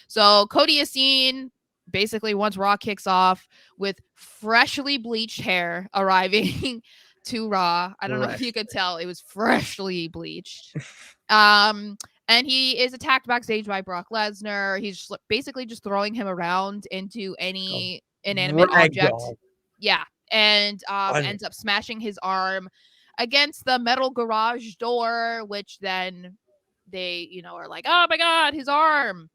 So Cody is seen basically once Raw kicks off with freshly bleached hair arriving to Raw. I don't know if you could tell it was freshly bleached. And he is attacked backstage by Brock Lesnar. He's just basically just throwing him around into any inanimate object. Yeah. And ends up smashing his arm against the metal garage door, which then they, are like, oh my God, his arm.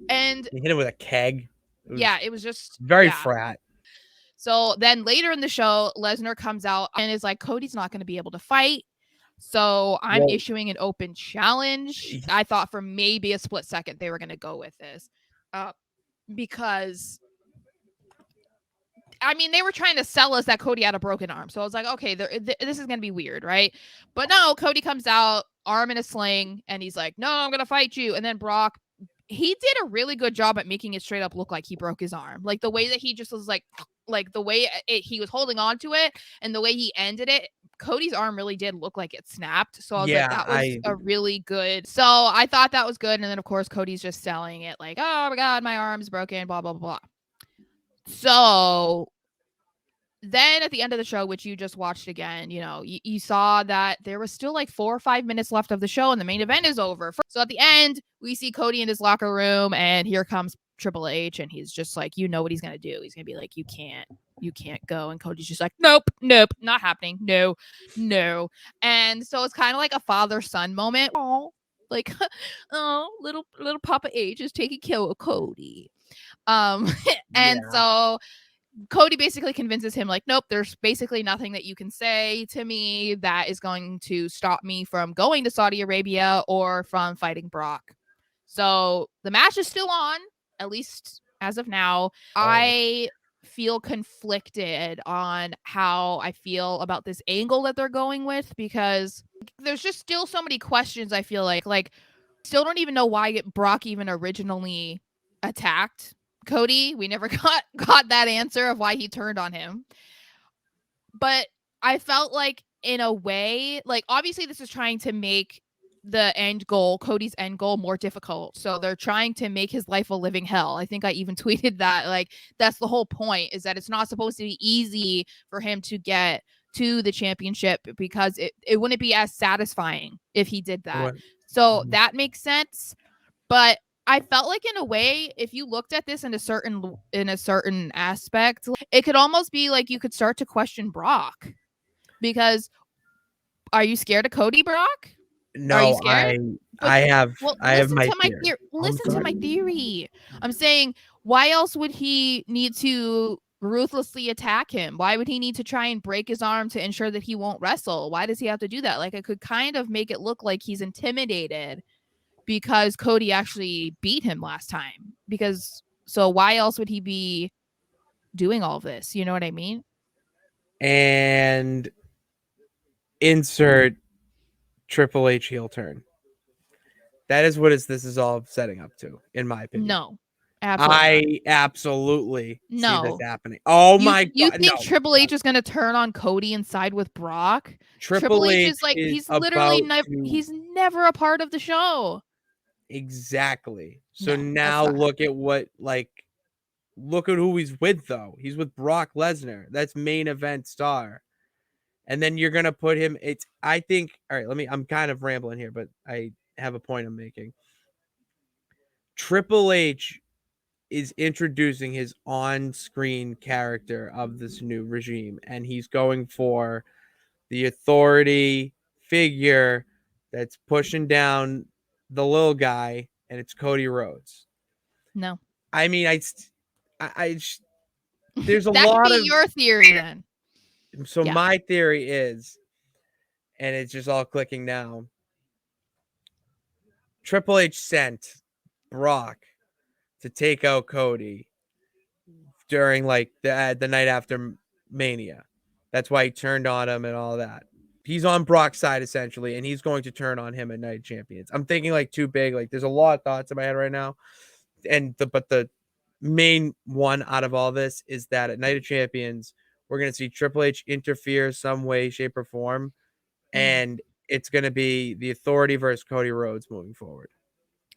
And he hit him with a keg. It was just very frat. So then later in the show, Lesnar comes out and is like, Cody's not going to be able to fight. So I'm issuing an open challenge. I thought for maybe a split second they were going to go with this. Because I mean, they were trying to sell us that Cody had a broken arm. So I was like, okay, this is going to be weird, right? But no, Cody comes out, arm in a sling, and he's like, no, I'm going to fight you. And then Brock, he did a really good job at making it straight up look like he broke his arm. Like the way that he just was like the way he was holding on to it and the way he ended it, Cody's arm really did look like it snapped. So I was like, that was a really good. So I thought that was good. And then, of course, Cody's just selling it like, oh my God, my arm's broken, blah, blah, blah. So then at the end of the show, which you just watched again, you saw that there was still like 4 or 5 minutes left of the show and the main event is over. So at the end, we see Cody in his locker room and here comes Triple H and he's just like, what he's going to do. He's going to be like, you can't go. And Cody's just like, nope, not happening. No. And so it's kind of like a father-son moment. Oh, like, oh, little Papa H is taking care of Cody. So Cody basically convinces him like, nope, there's basically nothing that you can say to me that is going to stop me from going to Saudi Arabia or from fighting Brock. So the match is still on, at least as of now. I feel conflicted on how I feel about this angle that they're going with because there's just still so many questions. I feel like still don't even know why Brock even originally attacked Cody. We never got that answer of why he turned on him. But I felt like in a way, like obviously this is trying to make the end goal, Cody's end goal, more difficult. So they're trying to make his life a living hell. I think I even tweeted that. Like that's the whole point, is that it's not supposed to be easy for him to get to the championship because it wouldn't be as satisfying if he did that. So that makes sense. But I felt like in a way, if you looked at this in a certain aspect, it could almost be like you could start to question Brock. Because are you scared of Cody, Brock? No, are you scared? I have my theory. Listen to my theory. I'm saying, why else would he need to ruthlessly attack him? Why would he need to try and break his arm to ensure that he won't wrestle? Why does he have to do that? Like, it could kind of make it look like he's intimidated because Cody actually beat him last time. So why else would he be doing all this? You know what I mean? And insert Triple H heel turn. That is what this is all setting up to, in my opinion. No. Absolutely I absolutely see this happening. Oh my God. You think Triple H is going to turn on Cody and side with Brock? Triple H is like, he's literally he's never a part of the show. Exactly. So now look at who he's with, though. He's with Brock Lesnar. That's main event star. And then you're going to put him. I think, all right, I'm kind of rambling here, but I have a point I'm making. Triple H is introducing his on-screen character of this new regime, and he's going for the authority figure that's pushing down the little guy, and it's Cody Rhodes. No. I mean, there's a that lot could be of your theory then. So my theory is, and it's just all clicking now, Triple H sent Brock to take out Cody during like the night after Mania. That's why he turned on him and all that. He's on Brock's side essentially, and he's going to turn on him at Night of Champions. I'm thinking like too big. Like there's a lot of thoughts in my head right now, but the main one out of all this is that at Night of Champions, we're going to see Triple H interfere some way, shape, or form, and it's going to be the Authority versus Cody Rhodes moving forward.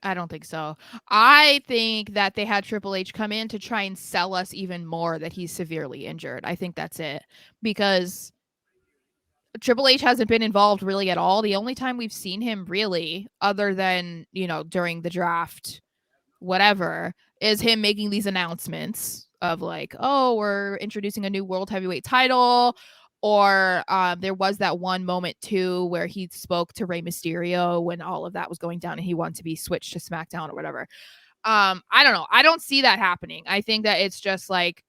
I don't think so. I think that they had Triple H come in to try and sell us even more that he's severely injured. I think that's it. Because Triple H hasn't been involved really at all. The only time we've seen him really, other than, during the draft, whatever, is him making these announcements of like, oh, we're introducing a new world heavyweight title. Or there was that one moment too where he spoke to Rey Mysterio when all of that was going down and he wanted to be switched to SmackDown or whatever. I don't know. I don't see that happening. I think that it's just like,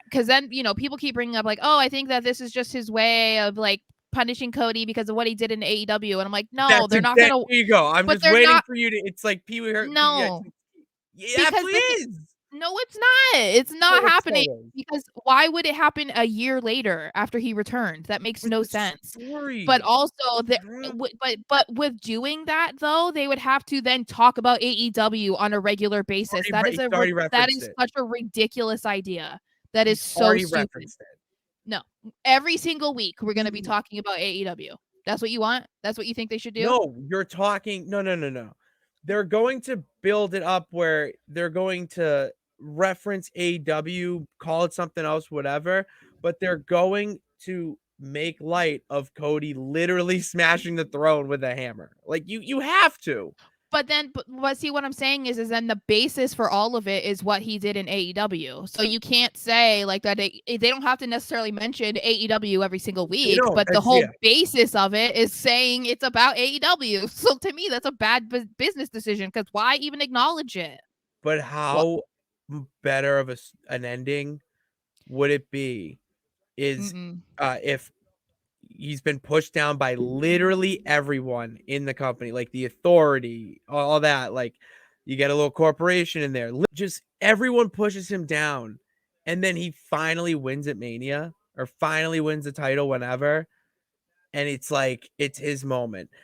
because then, people keep bringing up like, oh, I think that this is just his way of like punishing Cody because of what he did in AEW. And I'm like, no, That's they're not exactly. going to, There you go. I'm but just they're waiting not. for you to. It's like Pee Wee. Yeah, No, it because absolutely the thing, is. no, it's not. It's not Oh, it happening so is. because why would it happen a year later after he returned? That makes With no the sense. But story. also, Huh? but with doing that though, they would have to then talk about AEW on a regular basis. He's already That referenced is it. such a ridiculous idea. That is He's so already stupid. referenced it. No, every single week we're gonna be He talking about AEW. That's what you want? That's what you think they should do? No, you're talking no. They're going to build it up where they're going to reference AEW, call it something else, whatever, but they're going to make light of Cody literally smashing the throne with a hammer. Like you have to. But then, but see what I'm saying is then the basis for all of it is what he did in AEW. So you can't say like that. They don't have to necessarily mention AEW every single They week, don't. but the Yeah. whole basis of it is saying it's about AEW. So to me, that's a bad business decision because why even acknowledge it? But What? how better of an ending would it be is Mm-mm. if he's been pushed down by literally everyone in the company, like the authority, all that. Like you get a little corporation in there, just everyone pushes him down, and then he finally wins at Mania or finally wins the title whenever, and it's like it's his moment.